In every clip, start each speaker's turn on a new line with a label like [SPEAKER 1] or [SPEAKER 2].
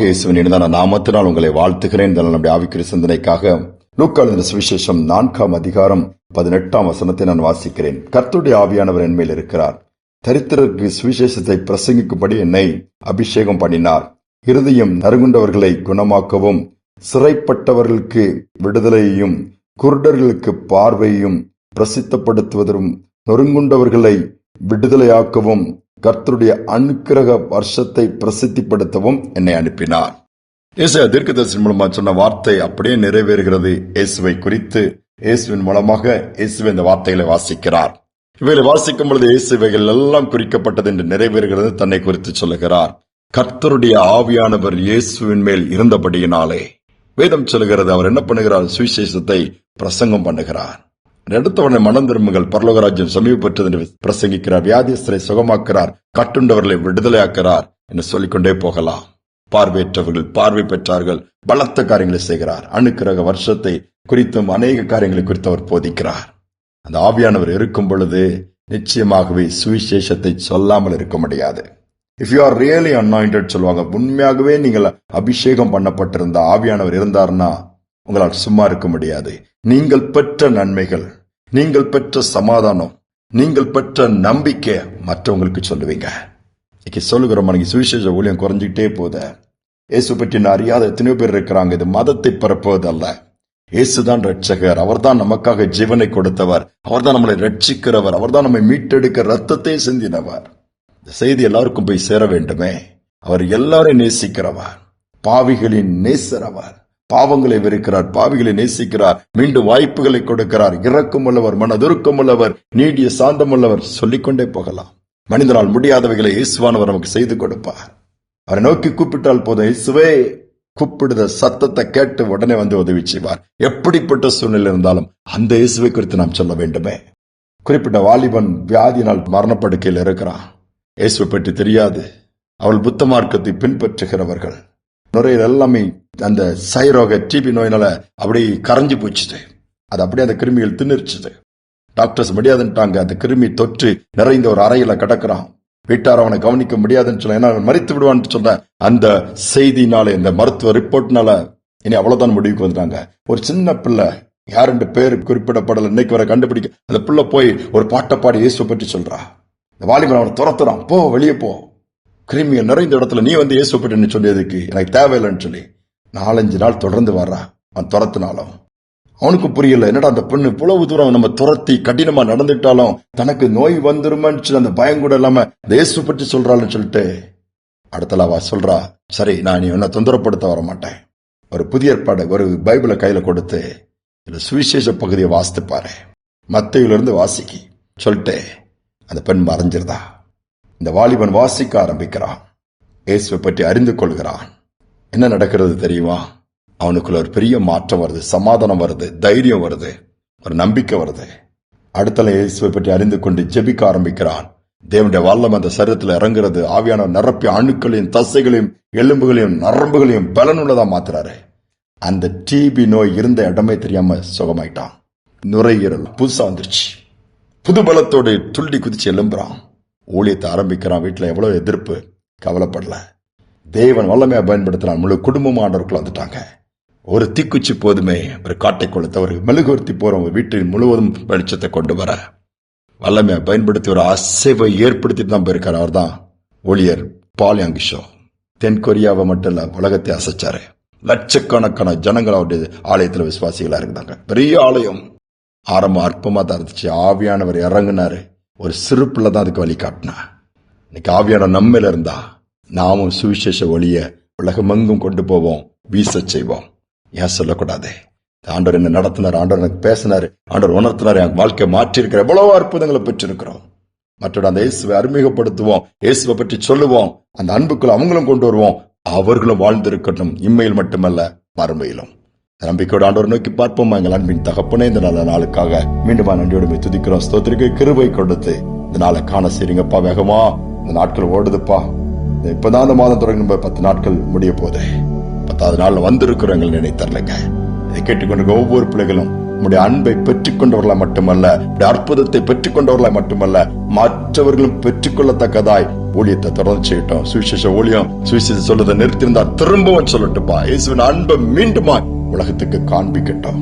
[SPEAKER 1] இயேசுவின் இனிதான நாமத்தினால் உங்களை வாழ்த்துகிறேன். நம்முடைய ஆவிக்குரிய சிந்தனைக்காக லூக்கா எழுதின சுவிசேஷம் 4ஆம் அதிகாரம் 18ஆம் வசனத்தை நான் வாசிக்கிறேன். கர்த்தருடைய ஆவியானவர் என் மேல் இருக்கிறார். தரித்திரருக்கு சுவிசேஷத்தை பிரசங்கிக்கும்படி என்னை அபிஷேகம் பண்ணினார். இருதயம் நறுங்குண்டவர்களை குணமாக்கவும், சிறைப்பட்டவர்களுக்கு விடுதலையையும், குருடர்களுக்கு பார்வையையும் பிரசித்தப்படுத்துவதும், நொறுங்குண்டவர்களை விடுதலையாக்கவும், கர்த்தருடைய அனுக்கிரக வருஷத்தை பிரசித்திப்படுத்தவும் என்னை அனுப்பினார். ஏசாயா தீர்க்கதரிசியின் மூலமா சொன்ன வார்த்தை அப்படியே நிறைவேறுகிறது. இயேசுவை குறித்து இயேசுவின் மூலமாக இயேசுவை இந்த வார்த்தைகளை வாசிக்கிறார். இவைகளை வாசிக்கும் பொழுது இயேசுவைகள் எல்லாம் குறிக்கப்பட்டது என்று நிறைவேறுகிறது. தன்னை குறித்து சொல்லுகிறார். கர்த்தருடைய ஆவியானவர் இயேசுவின் மேல் இருந்தபடியினாலே வேதம் சொல்லுகிறது. அவர் என்ன பண்ணுகிறார்? சுவிசேஷத்தை பிரசங்கம் பண்ணுகிறார். அடுத்தவனை மனம் திரும்புங்கள், பரலோகராஜ்யம் சமீபப்பட்டது என்று பிரசங்கிக்கிறார். வியாதியஸ்தரை சுகமாக்குறார், கட்டுண்டவர்களை விடுதலையாக்கிறார் என்று சொல்லிக்கொண்டே போகலாம். பார்வையற்றவர்கள் பார்வை பெற்றார்கள். பலத்த காரியங்களை செய்கிறார். அணுக்கிரக வருஷத்தை குறித்தும் அநேக காரியங்களை குறித்து அவர் போதிக்கிறார். அந்த ஆவியானவர் இருக்கும் பொழுது நிச்சயமாகவே சுவிசேஷத்தை சொல்லாமல் இருக்க முடியாது. If you are really anointed சொல்லுவாங்க. உண்மையாகவே நீங்கள் அபிஷேகம் பண்ணப்பட்டிருந்த ஆவியானவர் இருந்தார்னா உங்களால் சும்மா இருக்க முடியாது. நீங்கள் பெற்ற நன்மைகள், நீங்கள் பெற்ற சமாதானம், நீங்கள் பெற்ற நம்பிக்கை மற்றவங்களுக்கு சொல்லுவீங்க. இன்னைக்கு சொல்லுகிறோம், சுவிசேஷ ஊழியம் குறைஞ்சிக்கிட்டே போத. இயேசு பற்றி நான் அறியாத எத்தனையோ பேர் இருக்கிறாங்க. இது மதத்தை பரப்புவது அல்ல. இயேசுதான் ரட்சகர். அவர்தான் நமக்காக ஜீவனை கொடுத்தவர். அவர்தான் நம்மளை ரட்சிக்கிறவர். அவர்தான் நம்மை மீட்டெடுக்க ரத்தத்தை சிந்தினவர். இந்த செய்தி எல்லாருக்கும் போய் சேர வேண்டுமே. அவர் எல்லாரையும் நேசிக்கிறவர், பாவிகளின் நேசரவர். பாவங்களை வெறுக்கிறார், பாவிகளை நேசிக்கிறார், மீண்டும் வாய்ப்புகளை கொடுக்கிறார். இரக்கம் உள்ளவர், மனதுருக்கம் உள்ளவர், நீடிய சாந்தம் உள்ளவர். சொல்லிக்கொண்டே போகலாம். மனிதனால் முடியாதவைகளை இயேசுவானவர் நமக்கு செய்து கொடுப்பார். அவரை நோக்கி கூப்பிட்டால் போதும், இயேசுவே கூப்பிடுத சத்தத்தை கேட்டு உடனே வந்து உதவி செய்வார். எப்படிப்பட்ட சூழ்நிலை இருந்தாலும் அந்த இயேசுவை குறித்து நாம் சொல்ல வேண்டுமே. குறிப்பிட்ட வாலிபன் வியாதியினால் மரணப்படுக்கையில் இருக்கிறான். இயேசுவை பற்றி தெரியாது. அவள் புத்த மார்க்கத்தை பின்பற்றுகிறவர்கள். நுரையில் எல்லாமே அந்த சைரோக டிபி நோயினால அப்படி கரைஞ்சு போச்சுது. அது அப்படியே அந்த கிருமிகள் திணிர்ச்சுது. டாக்டர்ஸ் முடியாதுன்ட்டாங்க. அந்த கிருமி தொற்று நிறைந்த ஒரு அறையில கிடக்கிறான். வீட்டார் அவனை கவனிக்க முடியாதுன்னு சொல்ல, ஏன்னா மறித்து விடுவான்னு சொன்ன அந்த செய்தினால, இந்த மருத்துவ ரிப்போர்ட்னால இனி அவ்வளவுதான் முடிவுக்கு வந்துட்டாங்க. ஒரு சின்ன பிள்ளை, யார் 2 பேர் குறிப்பிடப்படல, இன்னைக்கு வரை கண்டுபிடிக்க, அந்த பிள்ளை போய் ஒரு பாட்டை பாடி இயேசு பற்றி சொல்றா. இந்த வாலிபன் அவனை துரத்துறான், போ வெளியே போ, கிருமியை நிறைந்த இடத்துல நீ வந்து இயேசு பற்றி சொல்லியதுக்கு எனக்கு தேவையில்லைன்னு சொல்லி 4-5 நாள் தொடர்ந்து வர்றான். அவன் துரத்தினாலும் அவனுக்கு புரியல. என்னடா அந்த பெண்ணு இவ்வளவு தூரம் நம்ம துரத்தி கடினமா நடந்துட்டாலும் தனக்கு நோய் வந்துருமான்னு சொல்லி அந்த பயம் கூட இல்லாம இயேசு பற்றி சொல்றாள்னு சொல்லிட்டு அடுத்தல அவ சொல்றா, சரி நான் நீ உன்னை தொந்தரப்படுத்த வர மாட்டேன். ஒரு புதிய ஏற்பாடு, ஒரு பைபிளை கையில கொடுத்து இந்த சுவிசேஷ பகுதியை வாசித்து பாரு, மத்தேயுல இருந்து வாசிக்கி சொல்லிட்டு அந்த பெண் மறைஞ்சிருதா. இந்த வாலிபன் வாசிக்க ஆரம்பிக்கிறான். இயேசுவை பற்றி அறிந்து கொள்கிறான். என்ன நடக்கிறது தெரியுமா? அவனுக்குள்ள ஒரு பெரிய மாற்றம் வருது, சமாதானம் வருது, தைரியம் வருது, ஒரு நம்பிக்கை வருது. அடுத்தல இயேசுவை பற்றி அறிந்து கொண்டு ஜெபிக்க ஆரம்பிக்கிறான். தேவனுடைய வல்லம் அந்த சரீரத்தில் இறங்குறது. ஆவியானவர் நிரப்பி அணுக்களையும் தசைகளையும் எலும்புகளையும் நரம்புகளையும் பலனுள்ளதா மாத்துறாரு. அந்த டிபி நோய் இருந்த இடமே தெரியாம சுகமாயிட்டான். நுரையீரல் புதுசா வந்துருச்சு. புது பலத்தோடு துள்ளி குதிச்சு எழும்புறான். ஊழியத்தை ஆரம்பிக்கிறான். வீட்டுல எவ்வளவு எதிர்ப்பு, கவலைப்படல. தேவன் வல்லமையா பயன்படுத்தினான். முழு குடும்பம் ஆண்டவருக்குள்ள வந்துட்டாங்க. ஒரு தீக்குச்சி போதுமே ஒரு காட்டை கொளுத்த, ஒரு மெழுகுவர்த்தி போறோம் வீட்டில் முழுவதும் வெளிச்சத்தை கொண்டு வர வல்லமையா பயன்படுத்தி ஒரு அசைவை ஏற்படுத்திட்டு தான் போயிருக்காரு. அவர் தான் ஊழியர் பால் யாங்கிஷோ. தென்கொரியாவை மட்டும் இல்ல, உலகத்தை அசைச்சாரு. லட்சக்கணக்கான ஜனங்கள் அவருடைய ஆலயத்துல விசுவாசிகளா இருந்தாங்க. பெரிய ஆலயம். ஆரம்பம் அற்பமா தான் இருந்துச்சு. ஆவியானவர் இறங்குனாரு. ஒரு சிறு பிள்ளை தான் அதுக்கு வழி காட்டினா. இன்னைக்கு ஆவியான நம்மில இருந்தா நாமும் சுவிசேஷ ஒளிய உலகமெங்கும் கொண்டு போவோம், வீச செய்வோம். ஏன் சொல்லக்கூடாது? ஆண்டவர் என்ன நடத்தினார், ஆண்டவர் எனக்கு பேசினாரு, ஆண்டவர் உணர்த்தினார், என் வாழ்க்கை மாற்றி இருக்கிற எவ்வளவு அற்புதங்களை பெற்றிருக்கிறோம். மற்றொரு அந்த இயேசுவை அறிமுகப்படுத்துவோம், இயேசுவை பற்றி சொல்லுவோம், அந்த அன்புக்குள்ள அவங்களும் கொண்டு வருவோம். அவர்களும் வாழ்ந்திருக்கட்டும், இம்மையில் மட்டுமல்ல மறுமையிலும். நம்பிக்கையோட ஆண்டவர் நோக்கி பார்ப்போம். எங்கள் அன்பின் தகப்பனே, இந்த நல்ல நாளுக்காக மீண்டுமா நன்றியோடு துதிக்கிறோம். ஸ்தோத்திரிக்கு கிருபை கொடுத்து இந்த நாளை காண செய்றீங்கப்பா. வேகமா இந்த நாட்கள் ஓடுதுப்பா. இப்பதான் அந்த மாதம் தொடங்கி 10 நாட்கள் முடிய போதே. 10வது நாள்ல வந்திருக்கிறோம். எங்களை நினைத்தரலைங்க. இதை கேட்டுக்கொண்டு ஒவ்வொரு பிள்ளைகளும் உடைய அன்பை பெற்றுக்கொண்டவர்களாய் மட்டுமல்ல, உடைய அற்புதத்தை பெற்றுக்கொண்டவர்களாய் மட்டுமல்ல, மற்றவர்களும் பெற்றுக்கொள்ளத்தக்கதாய் ஊழியத்தை தொடர்ந்து செய்யட்டும். சுவிசேஷ ஊழியம் சுவிசேஷ சொல்றதை நிறுத்திருந்தா திரும்பவும் சொல்லட்டுப்பா. இயேசுவின் அன்பை மீண்டுமா உலகத்துக்கு காண்பிக்கட்டும்.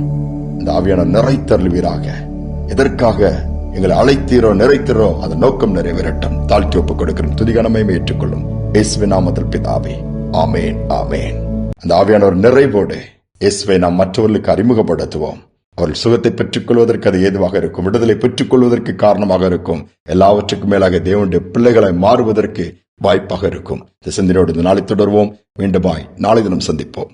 [SPEAKER 1] இந்த ஆவியான நிறைத்தருள்வீராக. எதற்காக எங்களை அழைத்தீரோ நிறைத்தீரோ அந்த நோக்கம் நிறைவேறட்டும். தாழ்த்தி ஒப்புக் கொடுக்கிறோம். துதிகனமே ஏற்றுக்கொள்ளும். இயேசுவின் நாமத்தில் பிதாவே, ஆமேன், ஆமேன். அந்த ஆவியானவர் நிறைவோடு இயேசுவை நாம் மற்றவர்களுக்கு அறிமுகப்படுத்துவோம். அவர்கள் சுகத்தை பெற்றுக் கொள்வதற்கு அது ஏதுவாக இருக்கும். விடுதலை பெற்றுக் கொள்வதற்கு காரணமாக இருக்கும். எல்லாவற்றுக்கும் மேலாக தேவனுடைய பிள்ளைகளை மாறுவதற்கு வாய்ப்பாக இருக்கும். இந்த சிந்தனையோடு இந்த நாளை தொடர்வோம். மீண்டுமாய் நாளை தினம் சந்திப்போம்.